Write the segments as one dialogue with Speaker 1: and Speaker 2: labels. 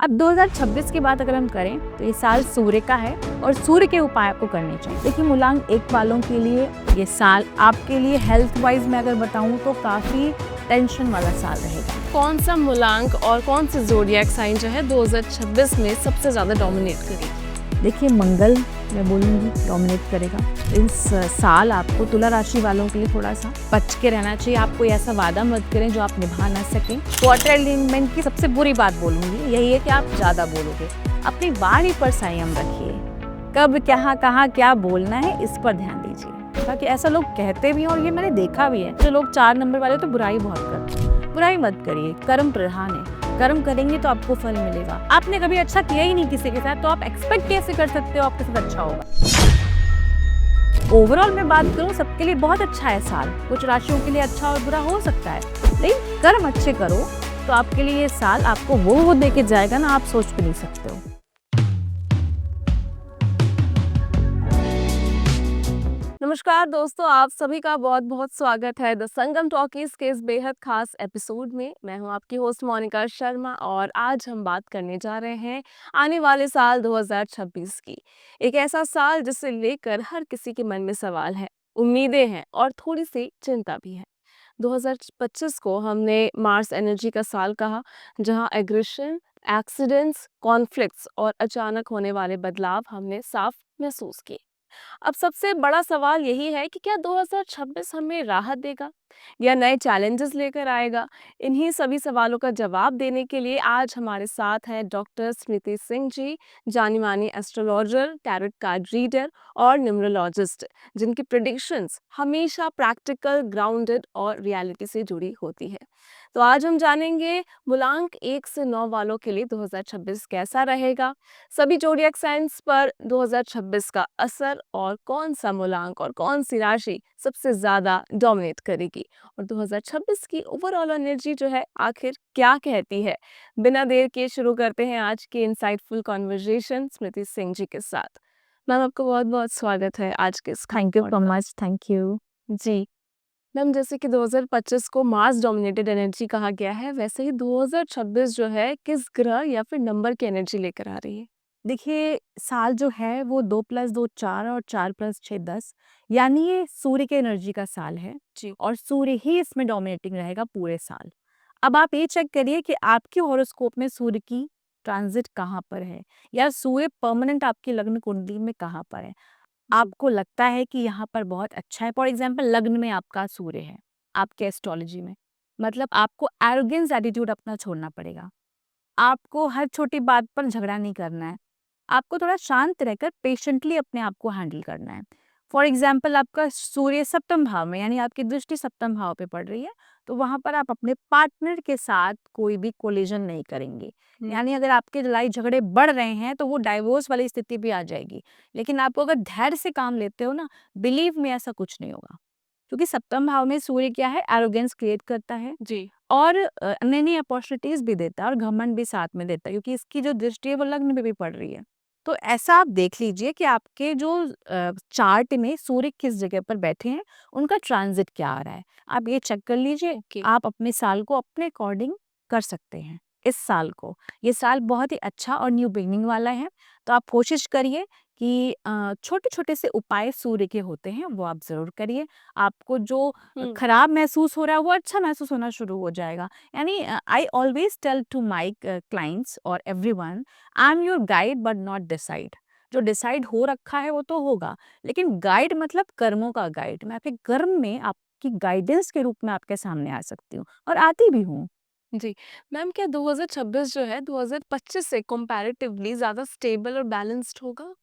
Speaker 1: अब 2026 की बात अगर हम करें तो ये साल सूर्य का है और सूर्य के उपाय आपको करने चाहिए। देखिए मूलांक 1 वालों के लिए ये साल आपके लिए हेल्थ वाइज मैं अगर बताऊं तो काफ़ी टेंशन वाला साल रहेगा।
Speaker 2: कौन सा मूलांक और कौन सी ज़ोडिएक साइन जो है 2026 में सबसे ज़्यादा डोमिनेट करेगी?
Speaker 1: देखिए मंगल मैं बोलूँगी डोमिनेट करेगा। इस साल आपको तुला राशि वालों के लिए थोड़ा सा बच के रहना चाहिए। आप कोई ऐसा वादा मत करें जो आप निभा ना सकें। वाटर एलिमेंट की सबसे बुरी बात बोलूँगी यही है कि आप ज़्यादा बोलोगे। अपनी वाणी पर संयम रखिए। कब कहाँ क्या बोलना है इस पर ध्यान दीजिए। ताकि ऐसा लोग कहते भी हैं और ये मैंने देखा भी है, जो लोग 4 नंबर वाले तो बुराई बहुत करते हैं। बुराई मत करिए, कर्म प्रधान है। कर्म करेंगे तो आपको फल मिलेगा। आपने कभी अच्छा किया ही नहीं किसी के साथ तो आप एक्सपेक्ट कैसे कर सकते हो आपके साथ अच्छा होगा। ओवरऑल मैं बात करूं सबके लिए बहुत अच्छा है साल। कुछ राशियों के लिए अच्छा और बुरा हो सकता है, लेकिन कर्म अच्छे करो तो आपके लिए ये साल आपको वो दे के जाएगा ना, आप सोच भी नहीं सकते हो।
Speaker 2: नमस्कार दोस्तों, आप सभी का बहुत बहुत स्वागत है द संगम टॉकीज के इस बेहद खास एपिसोड में। मैं हूं आपकी होस्ट मोनिका शर्मा और आज हम बात करने जा रहे हैं आने वाले साल 2026 की। एक ऐसा साल जिसे लेकर हर किसी के मन में सवाल है, उम्मीदें हैं और थोड़ी सी चिंता भी है। 2025 को हमने मार्स एनर्जी का साल कहा, जहां एग्रेशन, एक्सीडेंट्स, कॉन्फ्लिक्ट्स और अचानक होने वाले बदलाव हमने साफ महसूस किए। अब सबसे बड़ा सवाल यही है कि क्या 2026 हमें राहत देगा या नए चैलेंजेस लेकर आएगा? इन्हीं सभी सवालों का जवाब देने के लिए आज हमारे साथ हैं डॉक्टर स्मृति सिंह जी, जानी मानी एस्ट्रोलॉजर, टैरोट कार्ड रीडर और न्यूमरोलॉजिस्ट, जिनकी प्रिडिक्शंस हमेशा प्रैक्टिकल, ग्राउंडेड और रियलिटी से जुड़ी होती है। तो आज हम जानेंगे मूलांक 1 से 9 वालों के लिए 2026 कैसा रहेगा, सभी ज़ोडिएक साइंस पर 2026 का असर और कौन सा मूलांक और कौन सी राशि सबसे ज्यादा डोमिनेट करेगी और 2026 की ओवरऑल एनर्जी जो है आखिर क्या कहती है। बिना देर के शुरू करते हैं आज की इंसाइटफुल कॉन्वर्जेशन स्मृति सिंह जी के साथ। मैम, आपका बहुत बहुत स्वागत है आज के इस
Speaker 1: thank you so much. Thank you.
Speaker 2: जी मैम, जैसे कि 2025 को मार्स डोमिनेटेड एनर्जी कहा गया है, वैसे ही 2026 जो है किस ग्रह या फिर नंबर की एनर्जी लेकर आ रही है?
Speaker 1: देखिए साल जो है वो 2 + 2 4 और 4 + 6 10, यानी ये सूर्य के एनर्जी का साल है
Speaker 2: जी
Speaker 1: और सूर्य ही इसमें डोमिनेटिंग रहेगा पूरे साल। अब आप ये चेक करिए कि आपके हॉरोस्कोप में सूर्य की ट्रांजिट कहाँ पर है या सूर्य परमानेंट आपकी लग्न कुंडली में कहाँ पर है।
Speaker 2: जी
Speaker 1: आपको लगता है कि यहाँ पर बहुत अच्छा है, फॉर एग्जाम्पल लग्न में आपका सूर्य है आपके एस्ट्रोलॉजी में, मतलब आपको एरोगेंस एटीट्यूड अपना छोड़ना पड़ेगा। आपको हर छोटी बात पर झगड़ा नहीं करना है। आपको थोड़ा शांत रहकर पेशेंटली अपने आप को हैंडल करना है। फॉर एग्जाम्पल आपका सूर्य सप्तम भाव में, यानी आपकी दृष्टि सप्तम भाव पे पड़ रही है, तो वहाँ पर आप अपने पार्टनर के साथ कोई भी कोलिजन नहीं करेंगे। यानी अगर आपके लड़ाई झगड़े बढ़ रहे हैं तो वो डाइवोर्स वाली स्थिति भी आ जाएगी। लेकिन आपको अगर धैर्य से काम लेते हो ना, बिलीव में ऐसा कुछ नहीं होगा। क्योंकि सप्तम भाव में सूर्य क्या है, एरोगेंस क्रिएट करता है
Speaker 2: जी
Speaker 1: और नई-नई अपॉर्चुनिटीज़ भी देता है और घमंड भी साथ में देता है, क्योंकि इसकी जो दृष्टि है वो लग्न पे भी पड़ रही है। तो ऐसा आप देख लीजिए कि आपके जो चार्ट में सूर्य किस जगह पर बैठे हैं, उनका ट्रांजिट क्या आ रहा है। आप ये चेक कर लीजिए,
Speaker 2: ओके।
Speaker 1: आप अपने साल को अपने अकॉर्डिंग कर सकते हैं। इस साल को, ये साल बहुत ही अच्छा और न्यू बिगिनिंग वाला है, तो आप कोशिश करिए कि छोटे-छोटे से उपाय सूर्य के होते हैं, वो आप ज़रूर करिए। आपको जो खराब महसूस हो रहा है, वो अच्छा महसूस होना शुरू हो जाएगा। यानी I always tell to my clients और everyone, I am your guide but not decide. जो डिसाइड हो रखा है वो तो होगा, लेकिन गाइड मतलब कर्मों का गाइड। मैं आपके कर्म में आपकी गाइडेंस के रूप में आपके सामने आ सकती हूँ और आती भी हूँ।
Speaker 2: जी मैम, क्या 2026 जो है 2025 से कंपैरेटिवली ज़्यादा स्टेबल और बैलेंस्ड होगा?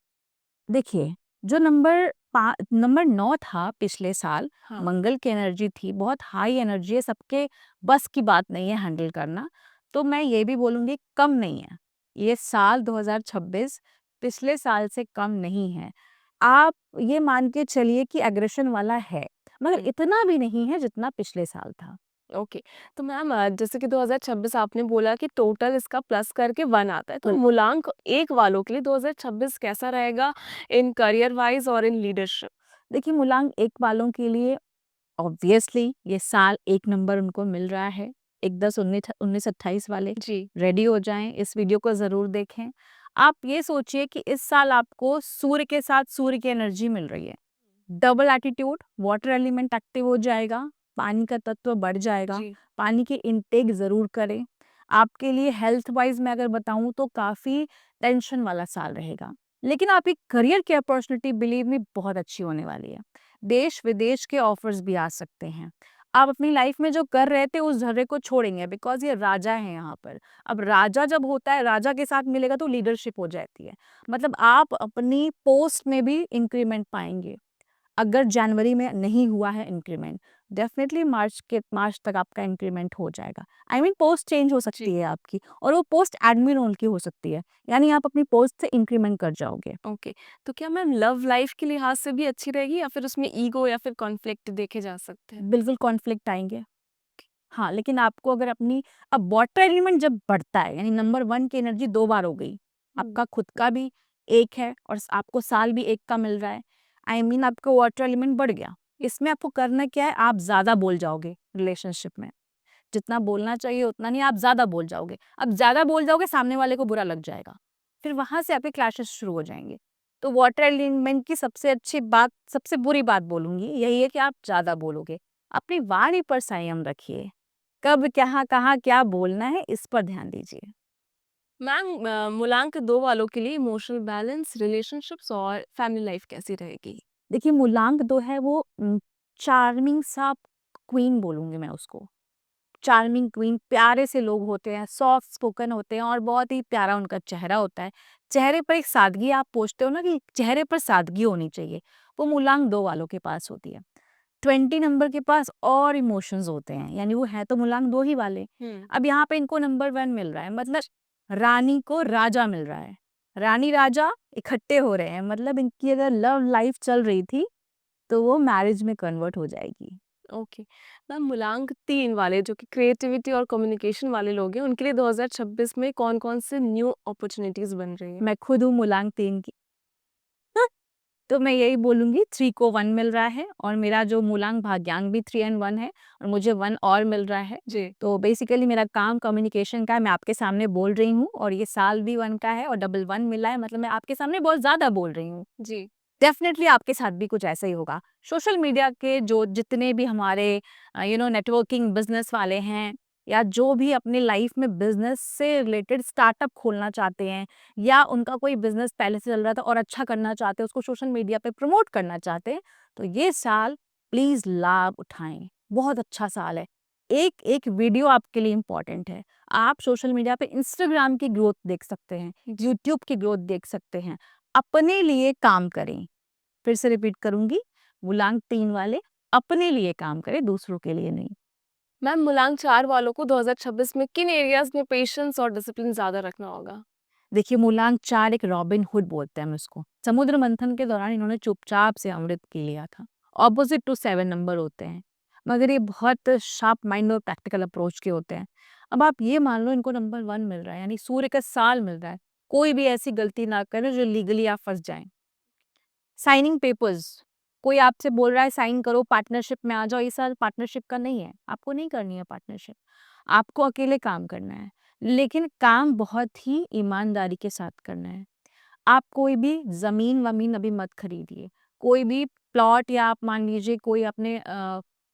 Speaker 1: देखिए, जो नंबर 9 था पिछले साल,
Speaker 2: हाँ।
Speaker 1: मंगल की एनर्जी थी, बहुत हाई एनर्जी है, सबके बस की बात नहीं है हैंडल करना। तो मैं ये भी बोलूँगी कम नहीं है। ये साल 2026 पिछले साल से कम नहीं है। आप ये मान के चलिए कि एग्रेशन वाला है, मगर
Speaker 2: हुँ।
Speaker 1: इतना भी नहीं है जितना पिछले साल था।
Speaker 2: ओके। तो मैम, जैसे कि 2026 आपने बोला कि टोटल इसका प्लस करके 1 आता है, तो
Speaker 1: हुँ।
Speaker 2: मूलांक 1 वालों के लिए 2026 कैसा रहेगा इन करियर वाइज़ और इन लीडरशिप?
Speaker 1: देखिए मूलांक 1 वालों के लिए ऑब्वियसली ये साल 1 नंबर उनको मिल रहा है। 1/10/1928 वाले
Speaker 2: जी।
Speaker 1: रेडी हो जाएं, इस वीडियो को ज़रूर देखें। आप ये सोचिए कि इस साल आपको सूर्य के साथ सूर्य की एनर्जी मिल रही है। Double attitude, water element active हो जाएगा, पानी का तत्व बढ़ जाएगा,
Speaker 2: जी।
Speaker 1: पानी की इनटेक ज़रूर करें। आपके लिए हेल्थ वाइज़ मैं अगर बताऊँ तो काफ़ी टेंशन वाला साल रहेगा। लेकिन आपकी करियर की अपॉर्चुनिटी बिलीव मी बहुत अच्छी होने वाली है। देश-विदेश के ऑफ़र्स भी आ सकते हैं। आप अपनी लाइफ़ में जो कर रहे थे उस ज़र्रे को छोड़ेंगे बिकॉज़ ये राजा है यहाँ पर। अब राजा जब होता है, राजा के साथ मिलेगा तो लीडरशिप हो जाती है। मतलब आप अपनी पोस्ट में भी इंक्रीमेंट पाएँगे। अगर जनवरी में नहीं हुआ है इंक्रीमेंट, डेफ़िनेटली मार्च तक आपका इंक्रीमेंट हो जाएगा। आई मीन पोस्ट चेंज हो सकती
Speaker 2: जी।
Speaker 1: है आपकी और वो पोस्ट एडमिन रोल की हो सकती है, यानी आप अपनी पोस्ट से इंक्रीमेंट कर जाओगे।
Speaker 2: ओके। तो क्या मैम लव लाइफ के लिहाज से भी अच्छी रहेगी या फिर उसमें ईगो या फिर कॉन्फ्लिक्ट देखे जा सकते हैं?
Speaker 1: बिल्कुल कॉन्फ्लिक्ट आएँगे। हाँ, लेकिन आपको अगर अपनी अब वाटर एलिमेंट जब बढ़ता है, यानी नंबर 1 की एनर्जी 2 बार हो गई।
Speaker 2: हुँ।
Speaker 1: आपका खुद का भी 1 है और आपको साल भी 1 का मिल रहा है। आई मीन आपका वाटर एलिमेंट बढ़ गया। इसमें आपको करना क्या है, आप ज़्यादा बोल जाओगे रिलेशनशिप में। जितना बोलना चाहिए उतना नहीं, आप ज़्यादा बोल जाओगे। अब ज़्यादा बोल जाओगे, सामने वाले को बुरा लग जाएगा। फिर वहाँ से आपके क्लैशेस शुरू हो जाएँगे। तो वाटर एलिमेंट की सबसे अच्छी बात, सबसे बुरी बात बोलूँगी, यही है कि आप ज़्यादा बोलोगे। अपनी वाणी पर संयम रखिए। कब, क्या, कहाँ, क्या बोलना है, इस पर ध्यान दीजिए।
Speaker 2: मैम मूलांक 2 वालों के लिए इमोशनल बैलेंस, रिलेशनशिप्स और फैमिली लाइफ कैसी रहेगी?
Speaker 1: देखिए, मूलांक 2 है वो चार्मिंग सा क्वीन बोलूँगी मैं उसको। चार्मिंग क्वीन, प्यारे से लोग होते हैं, सॉफ्ट स्पोकन होते हैं और बहुत ही प्यारा उनका चेहरा होता है। चेहरे पर एक सादगी, आप पूछते हो ना कि चेहरे पर सादगी होनी चाहिए, वो मूलांक 2 वालों के पास होती है। 20 नंबर के पास और इमोशंस होते हैं, यानी वो हैं तो मूलांक 2 ही वाले।
Speaker 2: हुँ।
Speaker 1: अब यहाँ पे इनको नंबर 1 मिल रहा है, मतलब रानी को राजा मिल रहा है। रानी राजा इकट्ठे हो रहे हैं, मतलब इनकी अगर लव लाइफ चल रही थी, तो वो मैरिज में कन्वर्ट हो जाएगी।
Speaker 2: ओके। मैम मूलांक 3 वाले जो कि क्रिएटिविटी और कम्युनिकेशन वाले लोग हैं, उनके लिए 2026 में कौन-कौन से न्यू अपॉर्च्युनिटीज़ बन रही हैं?
Speaker 1: मैं खुद हूँ मूलांक 3 की। तो मैं यही बोलूँगी 3 को 1 मिल रहा है और मेरा जो मूलांक भाग्यांक भी 3 एंड 1 है और मुझे 1 और मिल रहा है।
Speaker 2: जी।
Speaker 1: तो बेसिकली मेरा काम कम्युनिकेशन का है, मैं आपके सामने बोल रही हूँ और ये साल भी 1 का है और डबल 1 मिला है, मतलब मैं आपके सामने बहुत ज़्यादा बोल रही हूँ।
Speaker 2: जी।
Speaker 1: डेफ़िनेटली आपके साथ भी कुछ ऐसा ही होगा। सोशल मीडिया के जो जितने भी हमारे नेटवर्किंग बिज़नेस वाले हैं या जो भी अपनी लाइफ़ में बिज़नेस से रिलेटेड स्टार्टअप खोलना चाहते हैं या उनका कोई बिज़नेस पहले से चल रहा था और अच्छा करना चाहते हैं, उसको सोशल मीडिया पे प्रमोट करना चाहते हैं, तो ये साल प्लीज़ लाभ उठाएँ। बहुत अच्छा साल है। एक-एक वीडियो आपके लिए इम्पोर्टेंट है। आप सोशल मीडिया पे इंस्टाग्राम की ग्रोथ देख सकते हैं, यूट्यूब की ग्रोथ देख सकते हैं। अपने लिए काम करें। फिर से रिपीट करूँगी, मूलांक 3 वाले अपने लिए काम करें, दूसरों के लिए नहीं।
Speaker 2: मैम मूलांक 4 वालों को 2026 में किन एरियाज़ में पेशेंस और डिसिप्लिन ज़्यादा रखना होगा?
Speaker 1: देखिए, मूलांक 4 एक रॉबिन हुड बोलते हैं हम इसको। समुद्र मंथन के दौरान इन्होंने चुपचाप से अमृत पी लिया था। ऑपोज़िट टू 7 नंबर होते हैं, मगर ये बहुत शार्प माइंड और प्रैक्टिकल अप्रोच के होते हैं। अब आप ये मान लो इनको नंबर 1 मिल रहा है, यानी सूर्य का साल मिल रहा है। कोई भी ऐसी गलती ना करें जो लीगली आप फँस जाएँ। साइनिंग पेपर्स, कोई आपसे बोल रहा है साइन करो, पार्टनरशिप में आ जाओ, ये साल पार्टनरशिप का नहीं है, आपको नहीं करनी है पार्टनरशिप, आपको अकेले काम करना है, लेकिन काम बहुत ही ईमानदारी के साथ करना है। आप कोई भी ज़मीन-वमीन अभी मत खरीदिए, कोई भी प्लॉट या आप मान लीजिए कोई अपने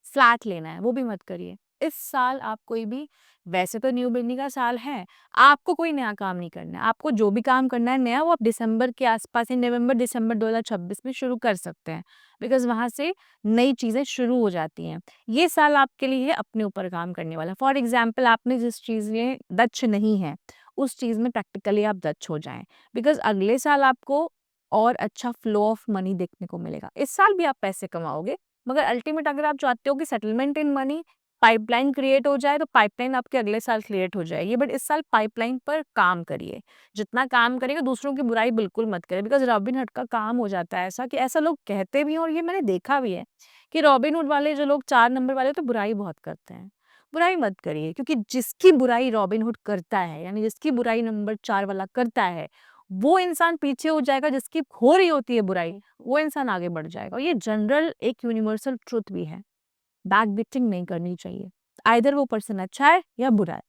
Speaker 1: फ्लैट लेना है, वो भी मत करिए। इस साल आप कोई भी, वैसे तो न्यू बिगनिंग का साल है, आपको कोई नया काम नहीं करना है। आपको जो भी काम करना है नया, वो आप दिसंबर के आसपास या नवंबर-दिसंबर 2026 में शुरू कर सकते हैं, बिकॉज़ वहाँ से नई चीज़ें शुरू हो जाती हैं। ये साल आपके लिए है अपने ऊपर काम करने वाला। फॉर एग्ज़ाम्पल आपने जिस चीज़ में दक्ष नहीं हैं, उस चीज़ में प्रैक्टिकली आप दक्ष हो जाएँ। बिकॉज़ अगले साल आपको और अच्छा फ्लो ऑफ मनी देखने को मिलेगा। इस साल भी आप पैसे कमाओगे, मगर अल्टीमेट अगर आप चाहते हो कि settlement in money, pipeline create हो जाए, तो पाइपलाइन आपके अगले साल क्रिएट हो जाएगी, बट इस साल पाइपलाइन पर काम करिए। जितना काम करिएगा, दूसरों की बुराई बिल्कुल मत करिए, बिकॉज़ रॉबिनहुड का काम हो जाता है ऐसा कि ऐसा लोग कहते भी हैं और ये मैंने देखा भी है कि रॉबिनहुड वाले जो लोग 4 नंबर वाले तो बुराई बहुत करते हैं। बुराई मत करिए, क्योंकि जिसकी बुराई रॉबिनहुड करता है, यानी जिसकी बुराई नंबर 4 वाला करता है, वो इंसान पीछे हो जाएगा, जिसकी हो रही होती है बुराई, वो इंसान आगे बढ़ जाएगा और ये जनरल एक यूनिवर्सल ट्रुथ भी है। बैकबिटिंग नहीं करनी चाहिए। आइदर वो पर्सन अच्छा है या बुरा है।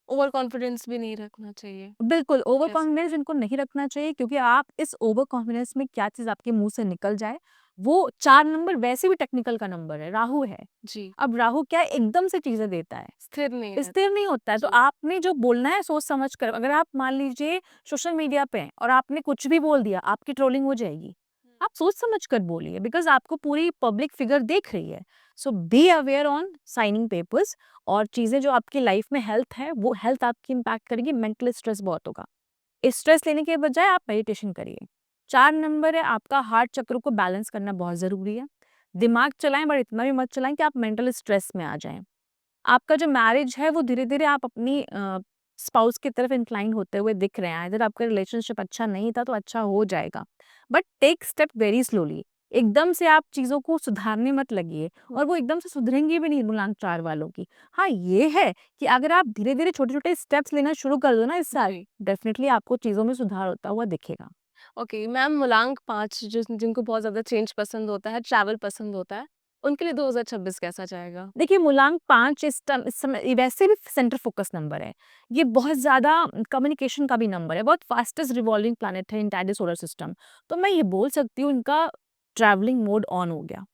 Speaker 2: ओवर कॉन्फिडेंस भी नहीं रखना चाहिए।
Speaker 1: बिल्कुल, ओवर
Speaker 2: यस।
Speaker 1: कॉन्फिडेंस इनको नहीं रखना चाहिए, क्योंकि आप इस ओवर कॉन्फिडेंस में क्या चीज़ आपके मुँह से निकल जाए, वो 4 नंबर वैसे भी टेक्निकल का नंबर है, राहु है।
Speaker 2: जी।
Speaker 1: अब राहु क्या है, एकदम से चीज़ें देता है,
Speaker 2: स्थिर नहीं रहता।
Speaker 1: स्थिर नहीं होता है। तो
Speaker 2: जी।
Speaker 1: आपने जो बोलना है सोच समझ कर, अगर आप मान लीजिए सोशल मीडिया पे हैं और आपने कुछ भी बोल दिया, आपकी ट्रोलिंग हो जाएगी। आप सोच समझ कर बोलिए, बिकॉज़ आपको पूरी पब्लिक फिगर देख रही है। So be aware on signing papers, और चीज़ें जो आपकी लाइफ में हेल्थ है, वो हेल्थ आपकी इम्पैक्ट करेगी, मेंटल स्ट्रेस बहुत होगा। स्ट्रेस लेने के बजाय आप मेडिटेशन करिए। 4 नंबर है, आपका हार्ट चक्र को बैलेंस करना बहुत ज़रूरी है। दिमाग चलाएँ, बट इतना भी मत चलाएँ कि आप मेंटल स्ट्रेस में आ जाएँ। आपका जो मैरिज है वो धीरे-धीरे आप अपनी स्पाउस की तरफ इंक्लाइन होते हुए दिख रहे हैं। अगर आपका रिलेशनशिप अच्छा नहीं था तो अच्छा हो जाएगा। But take step very slowly. एकदम से आप चीज़ों को सुधारने मत लगिए, और वो एकदम से सुधरेंगी भी नहीं मूलांक 4 वालों की। हाँ, ये है कि अगर आप धीरे-धीरे छोटे-छोटे स्टेप्स लेना शुरू कर दो ना इस साल,
Speaker 2: जी।
Speaker 1: डेफिनिटली आपको चीज़ों में सुधार होता हुआ दिखेगा।
Speaker 2: ओके मैम, मूलांक 5 जिनको बहुत ज़्यादा चेंज पसंद होता है, ट्रैवल पसंद होता है, उनके लिए 2026 कैसा जाएगा?
Speaker 1: देखिए, मूलांक 5 इस समय ये वैसे भी सेंटर फोकस नंबर है। ये बहुत ज़्यादा कम्युनिकेशन का भी नंबर है, बहुत फास्टेस्ट रिवॉल्विंग प्लैनेट है इन सोलर सिस्टम। तो मैं ये बोल सकती हूँ, इनका ट्रैवलिंग मोड ऑन हो गया।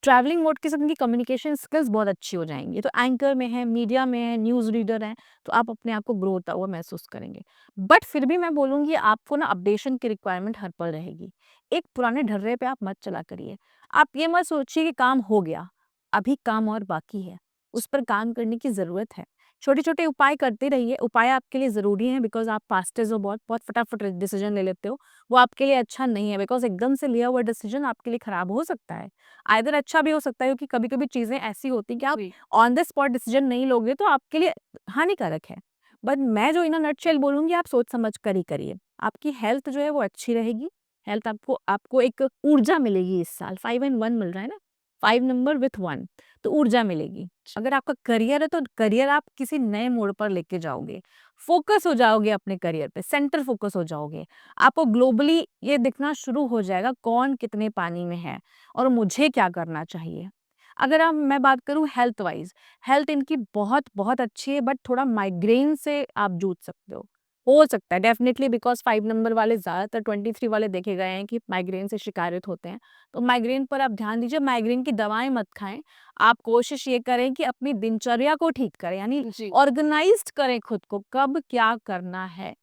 Speaker 1: ट्रैवलिंग मोड के साथ इनकी कम्युनिकेशन स्किल्स बहुत अच्छी हो जाएँगी। तो एंकर में है, मीडिया में है, न्यूज़ रीडर हैं, तो आप अपने आप को ग्रो होता हुआ महसूस करेंगे। बट फिर भी मैं बोलूँगी, आपको ना अपडेशन की रिक्वायरमेंट हर पल रहेगी। एक पुराने ढर्रे पे आप मत चला करिए। आप ये मत सोचिए कि काम हो गया, अभी काम और बाकी है, उस पर काम करने की ज़रूरत है। छोटे-छोटे उपाय करते रहिए, उपाय आपके लिए ज़रूरी हैं, बिकॉज़ आप फास्टेस्ट हो, बहुत बहुत फटाफट डिसीज़न ले लेते हो। वो आपके लिए अच्छा नहीं है, बिकॉज़ एकदम से लिया हुआ डिसीज़न आपके लिए खराब हो सकता है। आइदर अच्छा भी हो सकता है, क्योंकि कभी-कभी चीज़ें ऐसी होती हैं कि आप
Speaker 2: जी।
Speaker 1: ऑन द स्पॉट डिसीजन नहीं लोगे तो आपके लिए हानिकारक है। बट मैं जो इन अ नटशेल बोलूँगी, आप सोच समझ कर ही करिए। आपकी हेल्थ जो है वो अच्छी रहेगी। हेल्थ आपको आपको एक ऊर्जा मिलेगी इस साल, 5 एंड 1 मिल रहा है ना, 5 नंबर विथ 1, तो ऊर्जा मिलेगी। अगर आपका करियर है तो करियर आप किसी नए मोड़ पर लेके जाओगे। फ़ोकस हो जाओगे अपने करियर पे, सेंटर फ़ोकस हो जाओगे। आपको ग्लोबली ये दिखना शुरू हो जाएगा कौन कितने पानी में है और मुझे क्या करना चाहिए। अगर आप मैं बात करूँ हेल्थ वाइज़, हेल्थ इनकी बहुत-बहुत अच्छी है, बट थोड़ा माइग्रेन से आप जूझ सकते हो। हो सकता है डेफ़िनिटली, बिकॉज़ 5 नंबर वाले ज़्यादातर 23 वाले देखे गए हैं कि माइग्रेन से शिकारित होते हैं। तो माइग्रेन पर आप ध्यान दीजिए, माइग्रेन की दवाएँ मत खाएँ। आप कोशिश ये करें कि अपनी दिनचर्या को ठीक करें, यानी
Speaker 2: जी।
Speaker 1: ऑर्गनाइज़्ड करें खुद को, कब क्या करना है।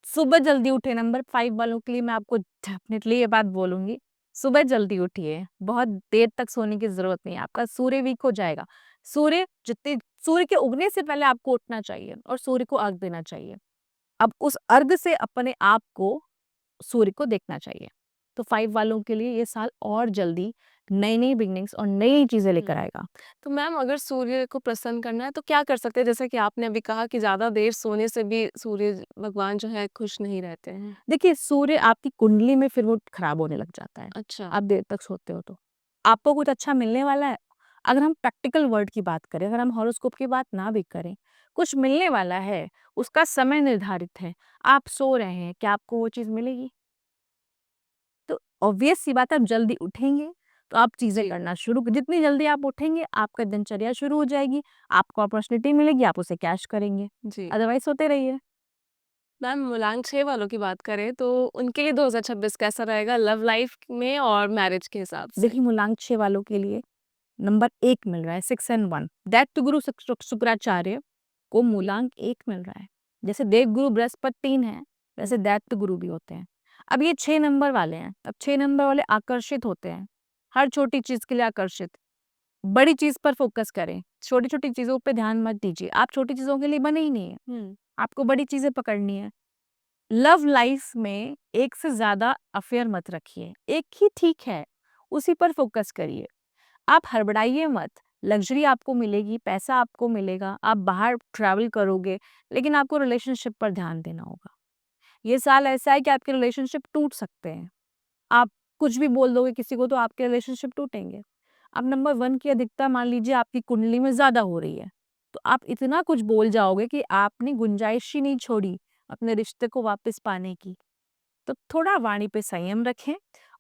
Speaker 1: सुबह जल्दी उठे, नंबर 5 वालों के लिए मैं आपको डेफ़िनिटली ये बात बोलूँगी, सुबह जल्दी उठिए, बहुत देर तक सोने की ज़रूरत नहीं है, आपका सूर्य वीक हो जाएगा। सूर्य जितने सूर्य के उगने से पहले आपको उठना चाहिए और सूर्य को अर्घ देना चाहिए। अब उस अर्घ से अपने आप को सूर्य को देखना चाहिए। तो 5 वालों के लिए ये साल और जल्दी नई-नई बिगिनिंग्स और नई चीज़ें लेकर
Speaker 2: हुँ।
Speaker 1: आएगा।
Speaker 2: तो मैम, अगर सूर्य को प्रसन्न करना है तो क्या कर सकते हैं? जैसे कि आपने अभी कहा कि ज़्यादा देर सोने से भी सूर्य भगवान जो है खुश नहीं रहते हैं।
Speaker 1: देखिए, सूर्य आपकी कुंडली में फिर वो खराब होने लग जाता है,
Speaker 2: अच्छा।
Speaker 1: आप देर तक सोते हो तो। आपको कुछ अच्छा मिलने वाला है, अगर हम प्रैक्टिकल वर्ल्ड की बात करें, अगर हम हॉरोस्कोप की बात ना भी करें, कुछ मिलने वाला है, उसका समय निर्धारित है, आप सो रहे हैं, क्या आपको वो चीज़ मिलेगी? तो ऑब्वियस सी बात है, आप जल्दी उठेंगे, तो आप चीज़ें
Speaker 2: जी।
Speaker 1: करना शुरू जितनी जल्दी आप उठेंगे, आपका दिनचर्या शुरू हो जाएगी, आपको अपॉर्च्युनिटी मिलेगी, आप उसे कैश करेंगे,
Speaker 2: जी।
Speaker 1: अदरवाइज़ सोते रहिए।
Speaker 2: मैम, मूलांक 6 वालों की बात करें तो उनके लिए 2026 कैसा रहेगा लव लाइफ में और मैरिज के हिसाब से?
Speaker 1: देखिए, मूलांक 6 वालों के लिए नंबर 1 मिल रहा है, 6 एंड 1, दैत्य गुरु शुक्राचार्य को मूलांक 1 मिल रहा है। जैसे देवगुरु बृहस्पति 3 है,
Speaker 2: हुँ।
Speaker 1: वैसे दैत्य गुरु भी होते हैं। अब ये 6 नंबर वाले हैं, अब 6 नंबर वाले आकर्षित होते हैं, हर छोटी चीज़ के लिए आकर्षित। बड़ी चीज़ पर फ़ोकस करें, छोटी-छोटी चीज़ों पे ध्यान मत दीजिए, आप छोटी चीज़ों के लिए बने ही नहीं हैं,
Speaker 2: हुँ।
Speaker 1: आपको बड़ी चीज़ें पकड़नी है। लव लाइफ़ में एक से ज़्यादा अफ़ेयर मत रखिए, एक ही ठीक है, उसी पर फ़ोकस करिए। आप हड़बड़ाइए मत, लग्ज़री आपको मिलेगी, पैसा आपको मिलेगा, आप बाहर ट्रैवल करोगे, लेकिन आपको रिलेशनशिप पर ध्यान देना होगा। ये साल ऐसा है कि आपके रिलेशनशिप टूट सकते हैं। आप कुछ भी बोल दोगे किसी को तो आपके रिलेशनशिप टूटेंगे। अब नंबर 1 की अधिकता मान लीजिए आपकी कुंडली में ज़्यादा हो रही है, तो आप इतना कुछ बोल जाओगे कि आपने गुंजाइश ही नहीं छोड़ी अपने रिश्ते को वापस पाने की। तो थोड़ा वाणी पे संयम रखें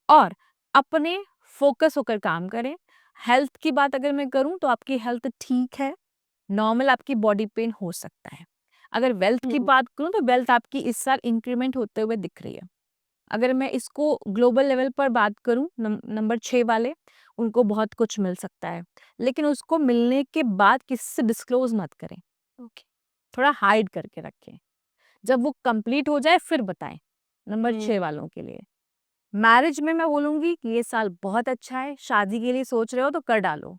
Speaker 1: और अपने फ़ोकस होकर काम करें। हेल्थ की बात अगर मैं करूँ तो आपकी हेल्थ ठीक है, नॉर्मल आपकी बॉडी पेन हो सकता है। अगर वेल्थ की
Speaker 2: हम्म।
Speaker 1: बात करूँ तो वेल्थ आपकी इस साल इंक्रीमेंट होते हुए दिख रही है। अगर मैं इसको ग्लोबल लेवल पर बात करूँ, नंबर 6 वाले, उनको बहुत कुछ मिल सकता है। लेकिन उसको मिलने के बाद किसी से डिस्क्लोज़ मत करें,
Speaker 2: ओके।
Speaker 1: थोड़ा हाइड करके रखें। जब वो कंप्लीट हो जाए फिर बताएँ, नंबर 6
Speaker 2: हम्म।
Speaker 1: वालों के लिए। मैरिज में मैं बोलूँगी कि ये साल बहुत अच्छा है, शादी के लिए सोच रहे हो तो कर डालो।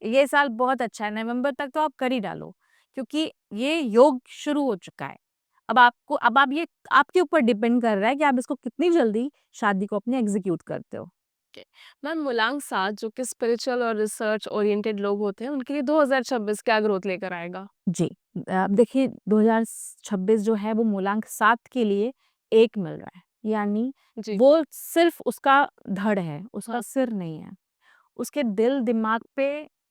Speaker 1: ये साल बहुत अच्छा है, नवंबर तक तो आप कर ही डालो, क्योंकि ये योग शुरू हो चुका है। अब आप ये आपके ऊपर डिपेंड कर रहा है कि आप इसको कितनी जल्दी शादी को अपनी एग्ज़ीक्यूट करते हो।
Speaker 2: ओके। मैम, मूलांक 7 जो कि स्पिरिचुअल और रिसर्च ओरिएंटेड लोग होते हैं, उनके लिए 2026 क्या ग्रोथ लेकर आएगा?
Speaker 1: जी। अब देखिए 2026 जो है वो मूलांक 7 के लिए 1 मिल रहा है, यानी
Speaker 2: जी।
Speaker 1: वो सिर्फ़ उसका धड़ है, उसका
Speaker 2: हाँ।
Speaker 1: सिर नहीं है। उसके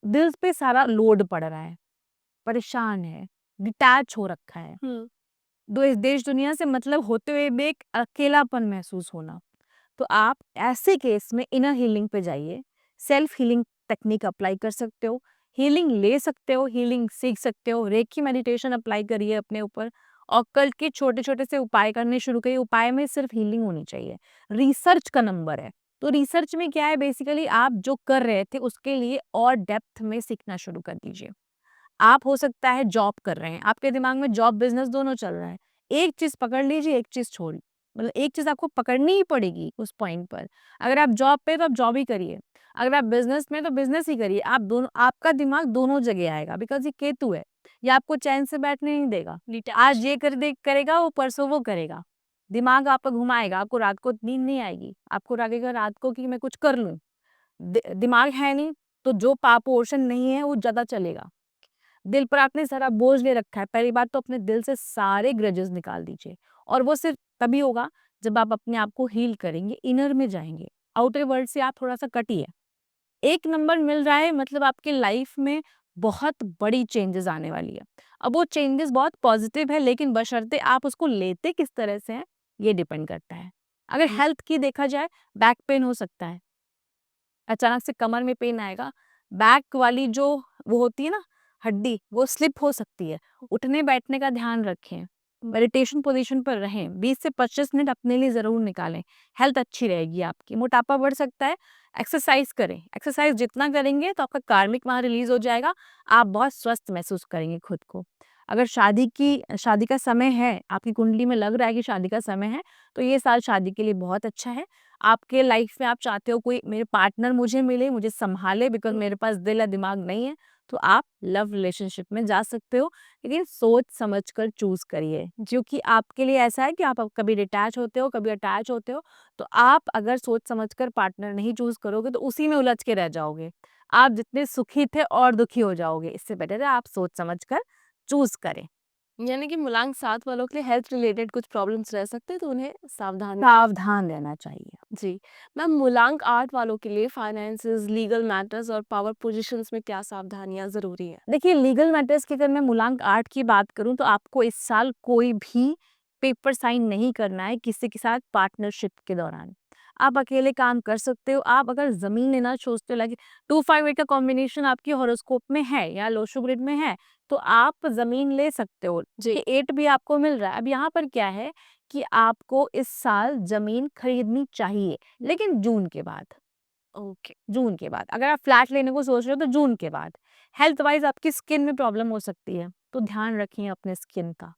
Speaker 1: दिल पे सारा लोड पड़ रहा है, परेशान है, डिटैच हो रखा है।
Speaker 2: हम्म।
Speaker 1: देश दुनिया से मतलब होते हुए भी एक अकेलापन महसूस होना। तो आप ऐसे केस में इनर हीलिंग पे जाइए, सेल्फ हीलिंग टेक्निक अप्लाई कर सकते हो, हीलिंग ले सकते हो, हीलिंग सीख सकते हो, रेकी मेडिटेशन अप्लाई करिए अपने ऊपर, ऑकल्ट के छोटे-छोटे से उपाय करने शुरू करिए। उपाय में सिर्फ हीलिंग होनी चाहिए। रिसर्च का नंबर है, तो रिसर्च में क्या है, बेसिकली आप जो कर रहे थे उसके लिए और डेप्थ में सीखना शुरू कर दीजिए। आप हो सकता है जॉब कर रहे हैं, आपके दिमाग में जॉब बिज़नेस दोनों चल रहा है। एक चीज़ पकड़ लीजिए, एक चीज़ छोड़, मतलब एक चीज़ आपको पकड़नी ही पड़ेगी उस पॉइंट पर। अगर आप जॉब पे हैं तो आप जॉब ही करिए, अगर आप बिज़नेस में हैं तो बिज़नेस ही करिए। आप दोनों, आपका दिमाग दोनों जगह आएगा, बिकॉज़ ये केतु है, ये आपको चैन से बैठने नहीं देगा।
Speaker 2: डिटैच।
Speaker 1: आज ये करेगा, वो परसों वो करेगा। दिमाग आपका घुमाएगा, आपको रात को नींद नहीं आएगी, आपको लगेगा रात को कि मैं कुछ कर लूँ। दिमाग है नहीं, तो जो पोर्शन नहीं है वो ज़्यादा चलेगा। दिल पर आपने सारा बोझ ले रखा है, पहली बात तो अपने दिल से सारे ग्रजेस निकाल दीजिए, और वो सिर्फ तभी होगा जब आप अपने आप को हील करेंगे, इनर में जाएँगे। आउटर वर्ल्ड से आप थोड़ा-सा कटिए। 1 नंबर मिल रहा है, मतलब आपकी लाइफ में बहुत बड़ी चेंजेस आने वाली है। अब वो चेंजेस बहुत पॉजिटिव है, लेकिन बशर्ते आप उसको लेते किस तरह से हैं, ये डिपेंड करता है। अगर
Speaker 2: हम्म।
Speaker 1: हेल्थ की देखा जाए, बैक पेन हो सकता है, अचानक से कमर में पेन आएगा, बैक वाली जो वो होती है ना हड्डी, वो स्लिप हो सकती है। उठने-बैठने का ध्यान रखें, मेडिटेशन पोज़ीशन पर रहें, 20 से 25 मिनट अपने लिए ज़रूर निकालें, हेल्थ अच्छी रहेगी आपकी। मोटापा बढ़ सकता है, एक्सरसाइज़ करें, एक्सरसाइज़ जितना करेंगे तो आपका कार्मिक वहाँ रिलीज़ हो जाएगा, आप बहुत स्वस्थ महसूस करेंगे खुद को। अगर शादी का समय है, आपकी कुंडली में लग रहा है कि शादी का समय है, तो ये साल शादी के लिए बहुत अच्छा है। आपके लाइफ में आप चाहते हो कोई मेरे पार्टनर मुझे मिले, मुझे सँभाले, बिकॉज़ मेरे पास दिल या दिमाग नहीं है, तो आप लव रिलेशनशिप में जा सकते हो, लेकिन सोच समझ कर चूज़ करिए। क्योंकि आपके लिए ऐसा है कि आप अब कभी डिटैच होते हो, कभी अटैच होते हो, तो आप अगर सोच समझ कर पार्टनर नहीं चूज़ करोगे, तो उसी में उलझ के रह जाओगे। आप जितने सुखी थे और दुखी हो जाओगे। इससे बेटर है आप सोच समझ कर चूज़ करें।
Speaker 2: यानी कि मूलांक 7 वालों के लिए हेल्थ रिलेटेड कुछ प्रॉब्लम्स रह सकते हैं, तो उन्हें सावधान।
Speaker 1: सावधान रहना चाहिए।
Speaker 2: जी। मैम, मूलांक 8 वालों के लिए फाइनेंसेस, लीगल मैटर्स और पावर पोजीशंस में क्या सावधानियां ज़रूरी हैं?
Speaker 1: देखिए लीगल मैटर्स की अगर मैं मूलांक 8 की बात करूँ, तो आपको इस साल कोई भी पेपर साइन नहीं करना है किसी के साथ पार्टनरशिप के दौरान। आप अकेले काम कर सकते हो, आप अगर ज़मीन लेना सोचते हो, लाइक 2-5-8 का कॉम्बिनेशन आपकी हॉरोस्कोप में है या लोशो ग्रिड में है, तो आप ज़मीन ले सकते हो।
Speaker 2: जी।
Speaker 1: ये 8 भी आपको मिल रहा है। अब यहाँ पर क्या है कि आपको इस साल ज़मीन खरीदनी चाहिए, लेकिन जून के बाद।
Speaker 2: ओके।
Speaker 1: जून के बाद। अगर आप फ्लैट लेने को सोच रहे हो तो जून के बाद। हेल्थ वाइज़ आपकी स्किन में प्रॉब्लम हो सकती है, तो ध्यान रखिए अपने स्किन का।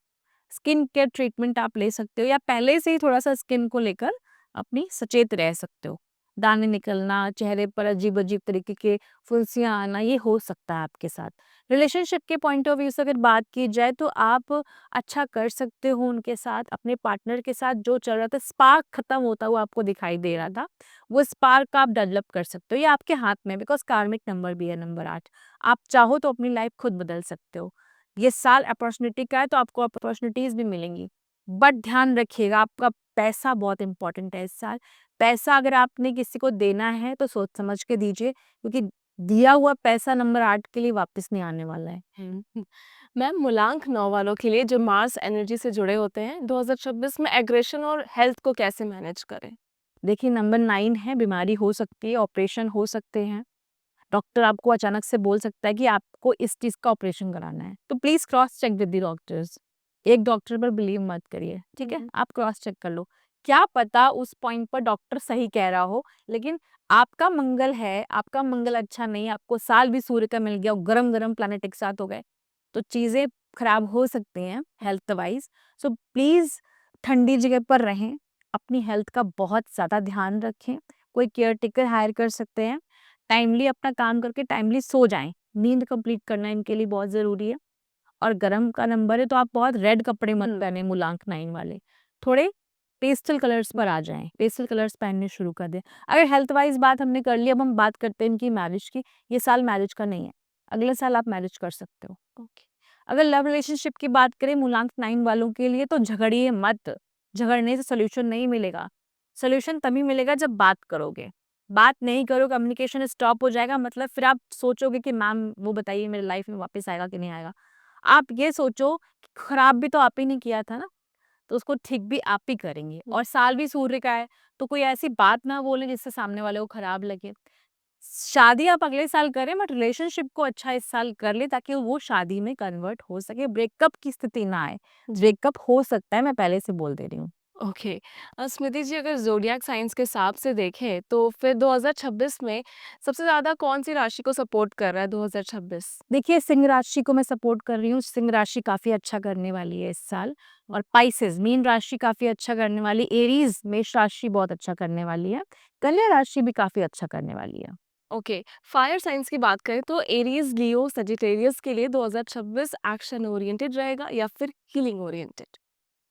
Speaker 1: स्किन केयर ट्रीटमेंट आप ले सकते हो, या पहले से ही थोड़ा-सा स्किन को लेकर अपनी सचेत रह सकते हो। दाने निकलना, चेहरे पर अजीब-अजीब तरीके के फुंसियाँ आना, ये हो सकता है आपके साथ। रिलेशनशिप के पॉइंट ऑफ व्यू से अगर बात की जाए, तो आप अच्छा कर सकते हो उनके साथ, अपने पार्टनर के साथ जो चल रहा था, स्पार्क खत्म होता हुआ आपको दिखाई दे रहा था, वो स्पार्क आप डेवलप कर सकते हो। ये आपके हाथ में है, बिकॉज़ कार्मिक नंबर भी है नंबर 8। आप चाहो तो अपनी लाइफ खुद बदल सकते हो। ये साल अपॉर्च्युनिटी का है, तो आपको अपॉर्च्युनिटीज़ भी मिलेंगी। बट ध्यान रखिएगा, आपका पैसा बहुत इम्पोर्टेंट है इस साल। पैसा अगर आपने किसी को देना है तो सोच समझ के दीजिए, क्योंकि दिया हुआ पैसा नंबर 8 के लिए वापस नहीं आने वाला है।
Speaker 2: हम्म। मैम, मूलांक 9 वालों के लिए जो मार्स एनर्जी से जुड़े होते हैं, 2026 में एग्रेशन और हेल्थ को कैसे मैनेज करें?
Speaker 1: देखिए नंबर 9 है, बीमारी हो सकती है, ऑपरेशन हो सकते हैं। डॉक्टर आपको अचानक से बोल सकता है कि आपको इस चीज़ का ऑपरेशन कराना है, तो please cross check with the doctors. एक डॉक्टर पर बिलीव मत करिए, ठीक है? आप क्रॉस चेक कर लो। क्या पता उस पॉइंट पर डॉक्टर सही कह रहा हो, लेकिन आपका मंगल है, आपका मंगल अच्छा नहीं है, आपको साल भी सूर्य का मिल गया और गरम-गरम प्लैनेट एक साथ हो गए, तो चीज़ें खराब हो सकती हैं हेल्थ वाइज़। सो प्लीज़ ठंडी जगह पर रहें, अपनी हेल्थ का बहुत ज़्यादा ध्यान रखें, कोई केयरटेकर हायर कर सकते हैं, टाइमली अपना काम करके टाइमली सो जाएँ, नींद कंप्लीट करना इनके लिए बहुत ज़रूरी है। और गरम का नंबर है तो आप बहुत रेड कपड़े मत पहने मूलांक 9 वाले, थोड़े पेस्टल कलर्स पर आ जाएँ, पेस्टल कलर्स पहनने शुरू कर दें। अगर हेल्थ वाइज़ बात हमने कर ली, अब हम बात करते हैं इनकी मैरिज की। ये साल मैरिज का नहीं है, अगले साल आप मैरिज कर सकते हो।
Speaker 2: ओके।
Speaker 1: अगर लव रिलेशनशिप की बात करें मूलांक 9 वालों के लिए तो झगड़िए मत, झगड़ने से सॉल्यूशन नहीं मिलेगा। सॉल्यूशन तभी मिलेगा जब बात करोगे। बात नहीं करो, कम्युनिकेशन स्टॉप हो जाएगा, मतलब फिर आप सोचोगे कि मैम वो बताइए मेरे लाइफ में वापस आएगा कि नहीं आएगा। आप ये सोचो कि खराब भी तो आप ही ने किया था ना, तो उसको ठीक भी आप ही करेंगे और साल भी सूर्य का है, तो कोई ऐसी बात ना बोलें जिससे सामने वाले को खराब लगे। शादी आप अगले साल करें बट रिलेशनशिप को अच्छा इस साल कर लें ताकि वो शादी में कन्वर्ट हो सके, ब्रेकअप की स्थिति ना आए। ब्रेकअप हो सकता है, मैं पहले से बोल दे रही हूँ।
Speaker 2: ओके। स्मृति जी, अगर ज़ोडिएक साइंस के हिसाब से देखें तो फिर 2026 में सबसे ज़्यादा कौन-सी राशि को सपोर्ट कर रहा है 2026?
Speaker 1: देखिए, सिंह राशि को मैं सपोर्ट कर रही हूँ, सिंह राशि काफ़ी अच्छा करने वाली है इस साल और पाइसेस मीन राशि काफ़ी अच्छा करने वाली, एरीज़ मेष राशि बहुत अच्छा करने वाली है, कन्या राशि भी काफ़ी अच्छा करने वाली है।
Speaker 2: ओके। फायर साइंस की बात करें तो एरीज़, लियो, सजिटेरियस के लिए 2026 एक्शन ओरिएंटेड रहेगा या फिर हीलिंग ओरिएंटेड?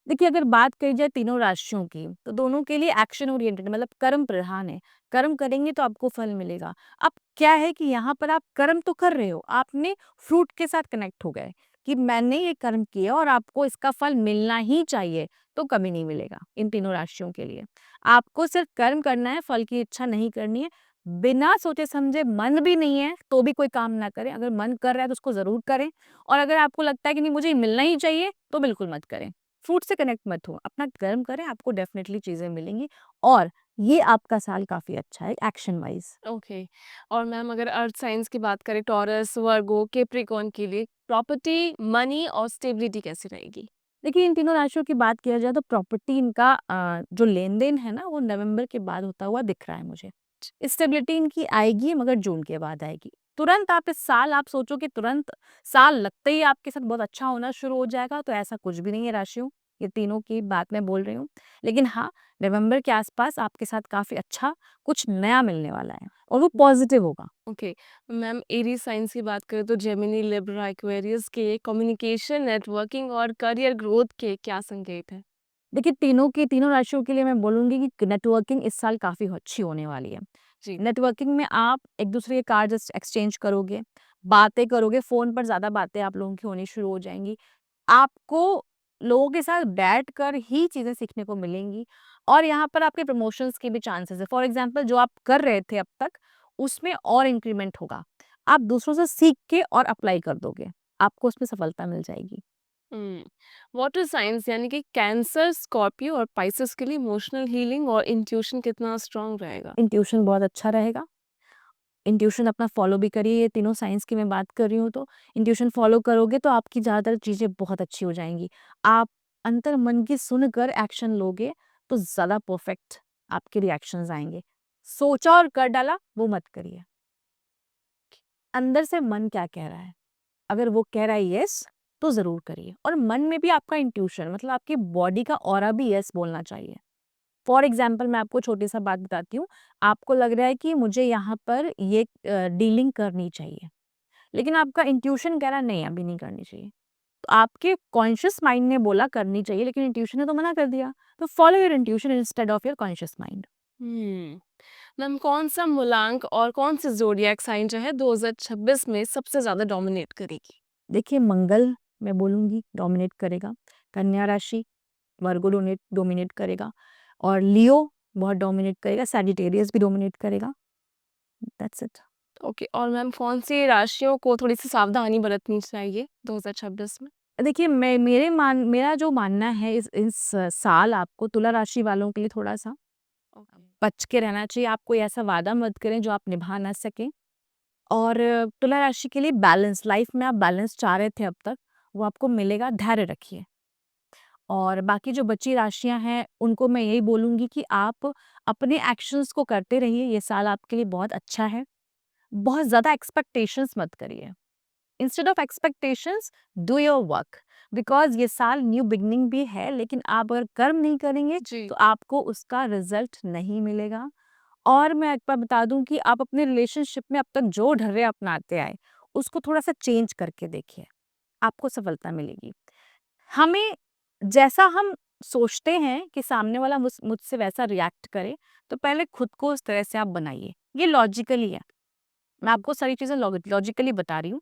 Speaker 1: देखिए, अगर बात करी जाए तीनों राशियों की, तो दोनों के लिए एक्शन ओरिएंटेड मतलब कर्म प्रधान है। कर्म करेंगे तो आपको फल मिलेगा। अब क्या है कि यहाँ पर आप कर्म तो कर रहे हो, आपने फ्रूट के साथ कनेक्ट हो गए कि मैंने ये कर्म किया और आपको इसका फल मिलना ही चाहिए, तो कभी नहीं मिलेगा इन तीनों राशियों के लिए। आपको सिर्फ कर्म करना है, फल की इच्छा नहीं करनी है। बिना सोचे-समझे मन भी नहीं है, तो भी कोई काम ना करें। अगर मन कर रहा है तो उसको ज़रूर करें और अगर आपको लगता है कि नहीं मुझे ये मिलना ही चाहिए, तो बिल्कुल मत करें। फ्रूट से कनेक्ट मत हो, अपना कर्म करें, आपको डेफ़िनेटली चीज़ें मिलेंगी और ये आपका साल काफ़ी अच्छा है एक्शन वाइज़।
Speaker 2: ओके। और मैम, अगर अर्थ साइंस की बात करें टॉरस, वर्गो, कैप्रिकॉर्न के लिए प्रॉपर्टी, मनी और स्टेबिलिटी कैसी रहेगी?
Speaker 1: देखिए, इन तीनों राशियों की बात किया जाए तो प्रॉपर्टी इनका जो लेन-देन है ना, वो नवंबर के बाद होता हुआ दिख रहा है मुझे। स्टेबिलिटी इनकी आएगी मगर जून के बाद आएगी। तुरंत आप इस साल आप सोचो कि तुरंत साल लगते ही आपके साथ बहुत अच्छा होना शुरू हो जाएगा, तो ऐसा कुछ भी नहीं है राशियों, ये तीनों की बात मैं बोल रही हूँ। लेकिन हाँ, नवंबर के आस-पास आपके साथ काफ़ी अच्छा कुछ नया मिलने वाला है और वो पॉज़िटिव होगा।
Speaker 2: ओके। मैम, एरीज साइंस की बात करें तो जेमिनी, लिब्रा, एक्वेरियस के कम्युनिकेशन, नेटवर्किंग और करियर ग्रोथ के क्या संकेत हैं?
Speaker 1: देखिए, तीनों की तीनों राशियों के लिए मैं बोलूँगी कि नेटवर्किंग इस साल काफ़ी अच्छी होने वाली है।
Speaker 2: जी।
Speaker 1: नेटवर्किंग में आप एक-दूसरे के कार्ड्स एक्सचेंज करोगे, बातें करोगे, फ़ोन पर ज़्यादा बातें आप लोगों की होनी शुरू हो जाएँगी। आपको लोगों के साथ बैठकर ही चीज़ें सीखने को मिलेंगी और यहाँ पर आपके प्रमोशंस के भी चांसेस है। फॉर एग्ज़ाम्पल जो आप कर रहे थे अब तक, उसमें और इंक्रीमेंट होगा। आप दूसरों से सीख के और अप्लाई कर दोगे, आपको उसमें सफलता मिल जाएगी।
Speaker 2: वाटर साइंस यानी कि कैंसर, स्कॉर्पियो और पाइसेस के लिए इमोशनल हीलिंग और इंट्यूशन कितना स्ट्रांग रहेगा?
Speaker 1: इंट्यूशन बहुत अच्छा रहेगा। इंट्यूशन अपना फ़ॉलो भी करिए, ये तीनों साइंस की मैं बात कर रही हूँ तो इंट्यूशन फ़ॉलो करोगे तो आपकी ज़्यादातर चीज़ें बहुत अच्छी हो जाएँगी। आप अंतर्मन की सुनकर एक्शन लोगे तो ज़्यादा परफ़ेक्ट आपके रिएक्शंस आएँगे। सोचा और कर डाला वो मत करिए। अंदर से मन क्या कह रहा है? अगर वो कह रहा है येस तो ज़रूर करिए और मन में भी आपका इंट्यूशन मतलब आपकी बॉडी का ऑरा भी येस बोलना चाहिए। फॉर एग्ज़ाम्पल मैं आपको छोटी-सा बात बताती हूँ। आपको लग रहा है कि मुझे यहाँ पर ये डीलिंग करनी चाहिए, लेकिन आपका इंट्यूशन कह रहा है नहीं अभी नहीं करनी चाहिए। तो आपके कॉन्शियस माइंड ने बोला करनी चाहिए लेकिन इंट्यूशन ने तो मना कर दिया। तो follow your intuition instead of your conscious mind.
Speaker 2: Hmm. Ma'am, कौन सा मूलांक और कौन सी ज़ोडिएक साइन जो है 2026 में सबसे ज़्यादा डोमिनेट करेगी?
Speaker 1: देखिए मंगल मैं बोलूँगी डोमिनेट करेगा, कन्या राशि, वर्गो डोनेट डोमिनेट करेगा और लियो बहुत डोमिनेट करेगा, सैजिटेरियस भी डोमिनेट करेगा। That's it.
Speaker 2: ओके। और मैम, कौन सी राशियों को थोड़ी-सी सावधानी बरतनी चाहिए 2026 में?
Speaker 1: देखिए मेरा जो मानना है इस साल आपको तुला राशि वालों के लिए थोड़ा-सा
Speaker 2: ओके।
Speaker 1: बच के रहना चाहिए। आप कोई ऐसा वादा मत करें जो आप निभा ना सकें और तुला राशि के लिए बैलेंस, लाइफ में आप बैलेंस चाह रहे थे अब तक, वो आपको मिलेगा, धैर्य रखिए। और बाकी जो बची राशियाँ हैं, उनको मैं यही बोलूँगी कि आप अपने एक्शंस को करते रहिए, ये साल आपके लिए बहुत अच्छा है। बहुत ज़्यादा एक्सपेक्टेशंस मत करिए। Instead of expectations, do your work, because ये साल न्यू बिगिनिंग भी है, लेकिन आप अगर कर्म नहीं करेंगे,
Speaker 2: जी।
Speaker 1: तो आपको उसका रिज़ल्ट नहीं मिलेगा। और मैं एक बात बता दूँ कि आप अपने रिलेशनशिप में अब तक जो ढर्रे अपनाते आए, उसको थोड़ा-सा चेंज करके देखिए, आपको सफलता मिलेगी। हमें जैसा हम सोचते हैं कि सामने वाला मुझसे वैसा रिएक्ट करे, तो पहले खुद को उस तरह से आप बनाइए। ये लॉजिकली है। मैं आपको सारी चीज़ें लॉजिकली बता रही हूँ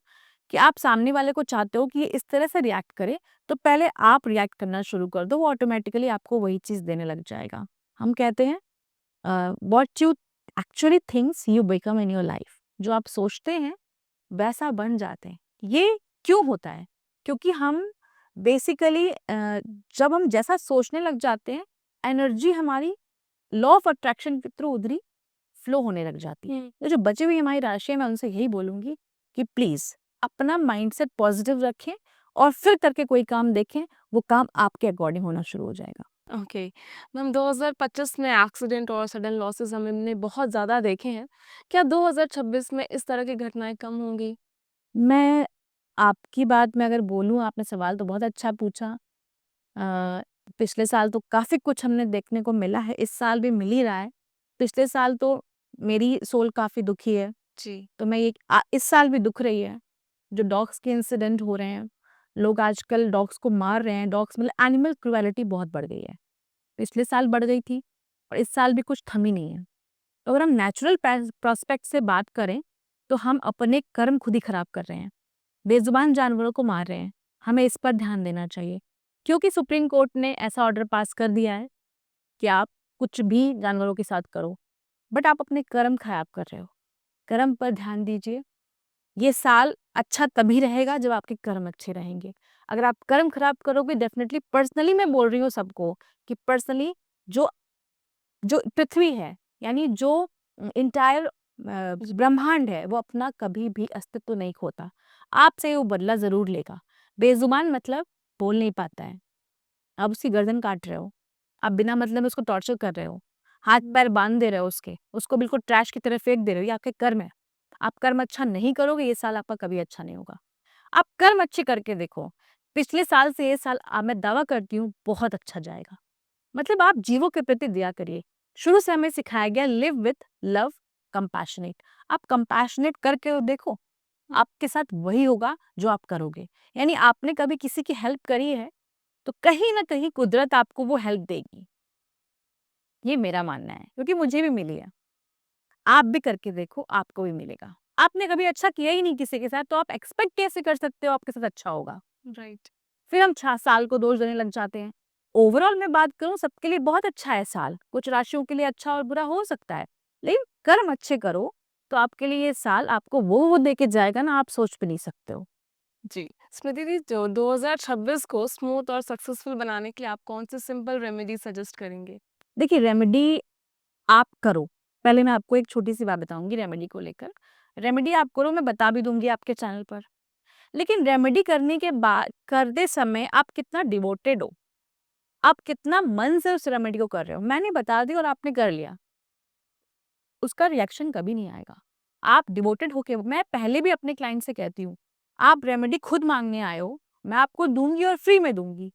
Speaker 1: कि आप सामने वाले को चाहते हो कि ये इस तरह से रिएक्ट करे, तो पहले आप रिएक्ट करना शुरू कर दो, वो ऑटोमैटिकली आपको वही चीज़ देने लग जाएगा। हम कहते हैं what you actually thinks you become in your life. जो आप सोचते हैं, वैसा बन जाते हैं। ये क्यों होता है? क्योंकि हम बेसिकली जब हम जैसा सोचने लग जाते हैं, एनर्जी हमारी लॉ ऑफ अट्रैक्शन के थ्रू उधर ही फ्लो होने लग जाती है। तो जो बची हुई हमारी राशि है, मैं उनसे यही बोलूँगी कि प्लीज़ अपना माइंडसेट पॉजिटिव रखें और फिर करके कोई काम देखें, वो काम आपके अकॉर्डिंग होना शुरू हो जाएगा।
Speaker 2: ओके। मैम 2025 में एक्सीडेंट और सडन लॉसेस हमने बहुत ज़्यादा देखे हैं। क्या 2026 में इस तरह की घटनाएँ कम होंगी?
Speaker 1: मैं आपकी बात में अगर बोलूँ, आपने सवाल तो बहुत अच्छा पूछा। अ, पिछले साल तो काफ़ी कुछ हमने देखने को मिला है, इस साल भी मिल ही रहा है। पिछले साल तो मेरी सोल काफ़ी दुखी है,
Speaker 2: जी।
Speaker 1: तो मैं ये इस साल भी दुख रही है। जो डॉग्स के इंसिडेंट हो रहे हैं, लोग आजकल डॉग्स को मार रहे हैं, डॉग्स मतलब एनिमल क्रूएलिटी बहुत बढ़ गई है। पिछले साल बढ़ गई थी और इस साल भी कुछ थमी नहीं है। तो अगर हम नेचुरल प्रोस्पेक्ट से बात करें, तो हम अपने कर्म खुद ही खराब कर रहे हैं। बेजुबान जानवरों को मार रहे हैं, हमें इस पर ध्यान देना चाहिए। क्योंकि सुप्रीम कोर्ट ने ऐसा ऑर्डर पास कर दिया है कि आप कुछ भी जानवरों के साथ करो, बट आप अपने कर्म खराब कर रहे हो। कर्म पर ध्यान दीजिए। ये साल अच्छा तभी रहेगा जब आपके कर्म अच्छे रहेंगे। अगर आप कर्म खराब करोगे, डेफिनिटली पर्सनली मैं बोल रही हूँ सबको कि पर्सनली जो जो पृथ्वी है, यानी जो एंटायर ब्रह्मांड है, वो अपना कभी भी अस्तित्व नहीं खोता। आपसे वो बदला ज़रूर लेगा। बेज़ुबान मतलब बोल नहीं पाता है, आप उसकी गर्दन काट रहे हो, आप बिना मतलब में उसको टॉर्चर कर रहे हो, हाथ-पैर बाँध दे रहे हो उसको बिल्कुल ट्रैश की तरह फेंक दे रहे हो, ये आपके कर्म है। आप कर्म अच्छा नहीं करोगे, ये साल आपका कभी अच्छा नहीं होगा। आप कर्म अच्छे करके देखो, पिछले साल से ये साल मैं दावा करती हूँ बहुत अच्छा जाएगा। मतलब आप जीवों के प्रति दया करिए। शुरू से हमें सिखाया गया लिव विथ लव कंपैशनेट। आप कंपैशनेट करके देखो, आपके साथ वही होगा जो आप करोगे। यानी आपने कभी किसी की हेल्प करी है, तो कहीं न कहीं कुदरत आपको वो हेल्प देगी। ये मेरा मानना है, क्योंकि मुझे भी मिली है। आप भी करके देखो, आपको भी मिलेगा। आपने कभी अच्छा किया ही नहीं किसी के साथ, तो आप एक्सपेक्ट कैसे कर सकते हो आपके साथ अच्छा होगा?
Speaker 2: राइट।
Speaker 1: फिर हम 6 साल को दोष देने लग जाते हैं। ओवरऑल मैं बात करूँ, सबके लिए बहुत अच्छा है साल। कुछ राशियों के लिए अच्छा और बुरा हो सकता है, लेकिन कर्म अच्छे करो, तो आपके लिए ये साल आपको वो दे के जाएगा ना, आप सोच भी नहीं सकते हो।
Speaker 2: जी। स्मृति दी, जो 2026 को स्मूथ और सक्सेसफुल बनाने के लिए आप कौन से सिंपल रेमेडी सजेस्ट करेंगे?
Speaker 1: देखिए, रेमेडी आप करो। पहले मैं आपको एक छोटी-सी बात बताऊँगी रेमेडी को लेकर। रेमेडी आप करो, मैं बता भी दूँगी आपके चैनल पर। लेकिन रेमेडी करने के बाद करते समय आप कितना डिवोटेड हो, आप कितना मन से उस रेमेडी को कर रहे हो। मैंने बता दी और आपने कर लिया, उसका रिएक्शन कभी नहीं आएगा। आप डिवोटेड होके, मैं पहले भी अपने क्लाइंट से कहती हूँ, आप रेमेडी खुद माँगने आए हो, मैं आपको दूँगी और फ्री में दूँगी।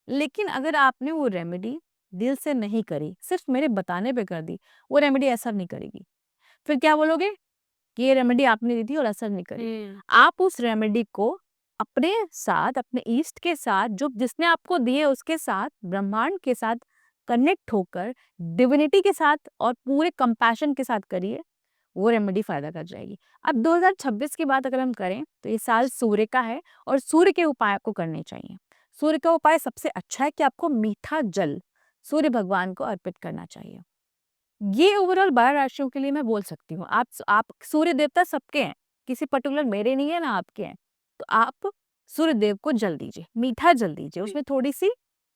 Speaker 1: लेकिन अगर आपने वो रेमेडी दिल से नहीं करी, सिर्फ़ मेरे बताने पे कर दी, वो रेमेडी असर नहीं करेगी। फिर क्या बोलोगे कि ये रेमेडी आपने दी थी और असर नहीं करी। आप उस रेमेडी को अपने साथ, अपने ईस्ट के साथ, जो जिसने आपको दिए उसके साथ, ब्रह्मांड के साथ कनेक्ट होकर, डिविनिटी के साथ और पूरे कंपैशन के साथ करिए, वो रेमेडी फ़ायदा कर जाएगी। अब 2026 की बात अगर हम करें, तो ये साल सूर्य का है और सूर्य के उपाय आपको करने चाहिए। सूर्य का उपाय सबसे अच्छा है कि आपको मीठा जल सूर्य भगवान को अर्पित करना चाहिए। ये ओवरऑल 12 राशियों के लिए मैं बोल सकती हूँ। आप सूर्य देवता सबके हैं, किसी पर्टिकुलर मेरे नहीं है ना आपके हैं। तो आप सूर्य देव को जल दीजिए, मीठा जल दीजिए, उसमें थोड़ी-सी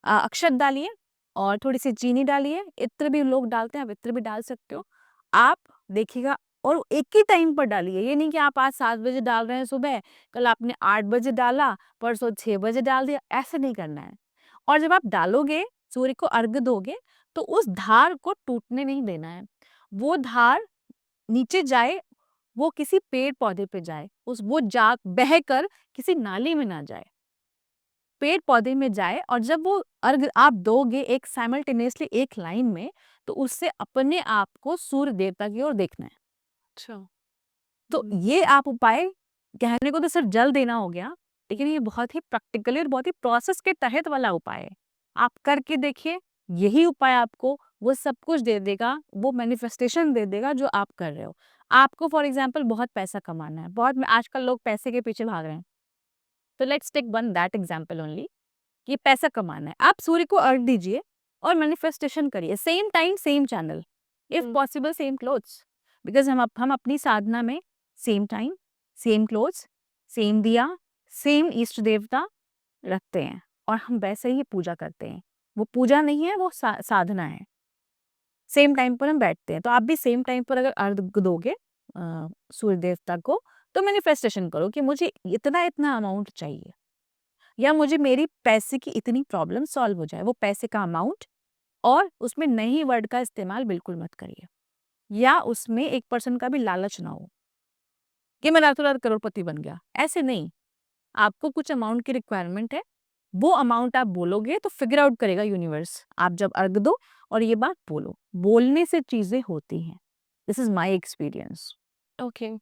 Speaker 1: अक्षत डालिए और थोड़ी-सी चीनी डालिए, इत्र भी लोग डालते हैं, आप इत्र भी डाल सकते हो। आप देखिएगा और एक ही टाइम पर डालिए। ये नहीं कि आप आज 7 बजे डाल रहे हैं सुबह, कल आपने 8 बजे डाला, परसों 6 बजे डाल दिया, ऐसे नहीं करना है। और जब आप डालोगे, सूर्य को अर्घ्य दोगे, तो उस धार को टूटने नहीं देना है। वो धार नीचे जाए, वो किसी पेड़-पौधे पे जाए, वो जा बहकर किसी नाली में ना जाए। पेड़-पौधे में जाए और जब वो अर्घ्य आप दोगे एक साइमल्टेनियसली एक लाइन में, तो उससे अपने आप को सूर्य देवता की ओर देखना है।
Speaker 2: अच्छा।
Speaker 1: तो ये आप उपाय, कहने को तो सिर्फ जल देना हो गया, लेकिन ये बहुत ही प्रैक्टिकली और बहुत ही प्रोसेस के तहत वाला उपाय है। आप करके देखिए, यही उपाय आपको वो सब कुछ दे देगा, वो मैनिफेस्टेशन दे देगा जो आप कर रहे हो। आपको फॉर एग्जांपल बहुत पैसा कमाना है, बहुत आजकल लोग पैसे के पीछे भाग रहे हैं। तो let's take one that example only, कि पैसा कमाना है। आप सूर्य को अर्घ दीजिए और मैनिफेस्टेशन करिए, same time same channel, if
Speaker 2: hmm.
Speaker 1: Possible same clothes, because हम अपनी साधना में same time, same clothes, same दिया, सेम इष्ट देवता रखते हैं और हम वैसे ही पूजा करते हैं। वो पूजा नहीं है, वो साधना है। सेम टाइम पर हम बैठते हैं, तो आप भी सेम टाइम पर अगर अर्घ दोगे सूर्य देवता को, तो मैनिफेस्टेशन करो कि मुझे इतना-इतना अमाउंट चाहिए, या मुझे मेरी पैसे की इतनी प्रॉब्लम सॉल्व हो जाए। वो पैसे का अमाउंट, और उसमें नहीं वर्ड का इस्तेमाल बिल्कुल मत करिए, या उसमें 1% का भी लालच ना हो कि मैं रातों-रात करोड़पति बन गया, ऐसे नहीं। आपको कुछ अमाउंट की रिक्वायरमेंट है, वो अमाउंट आप बोलोगे तो फिगर आउट करेगा यूनिवर्स। आप जब अर्घ दो और ये बात बोलो, बोलने से चीज़ें होती हैं। This is my experience.
Speaker 2: Okay.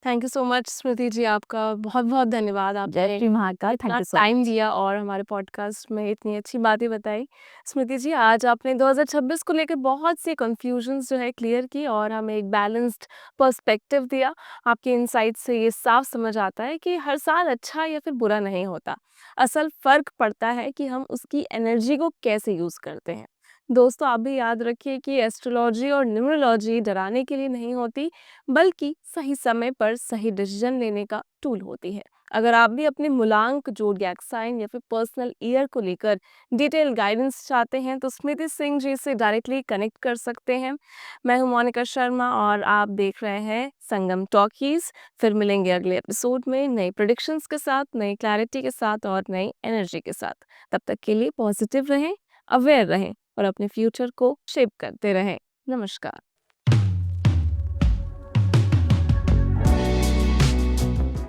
Speaker 2: Thank you so much Smriti ji, आपका बहुत-बहुत धन्यवाद।
Speaker 1: जय
Speaker 2: आपने
Speaker 1: श्री महाकाल, थैंक
Speaker 2: इतना
Speaker 1: यू सो
Speaker 2: टाइम दिया और हमारे पॉडकास्ट में इतनी अच्छी बातें बताई। स्मृति जी, आज आपने 2026 को लेकर बहुत सी कन्फ्यूजन्स जो है क्लियर की और हमें एक बैलेंस्ड पर्सपेक्टिव दिया। आपके इनसाइट से ये साफ समझ आता है कि हर साल अच्छा या फिर बुरा नहीं होता। असल फ़र्क पड़ता है कि हम उसकी एनर्जी को कैसे यूज़ करते हैं। दोस्तों, आप भी याद रखिए कि एस्ट्रोलॉजी और न्यूमरोलॉजी डराने के लिए नहीं होती, बल्कि सही समय पर सही डिसीजन लेने का टूल होती है। अगर आप भी अपने मूलांक, ज़ोडिएक साइन या फिर पर्सनल ईयर को लेकर डिटेल गाइडेंस चाहते हैं, तो स्मृति सिंह जी से डायरेक्टली कनेक्ट कर सकते हैं। मैं हूं मोनिका शर्मा और आप देख रहे हैं संगम टॉकीज़। फिर मिलेंगे अगले एपिसोड में नई प्रेडिक्शंस के साथ, नई क्लैरिटी के साथ और नई एनर्जी के साथ। तब तक के लिए पॉजिटिव रहें, अवेयर रहें और अपने फ्यूचर को शेप करते रहें। नमस्कार।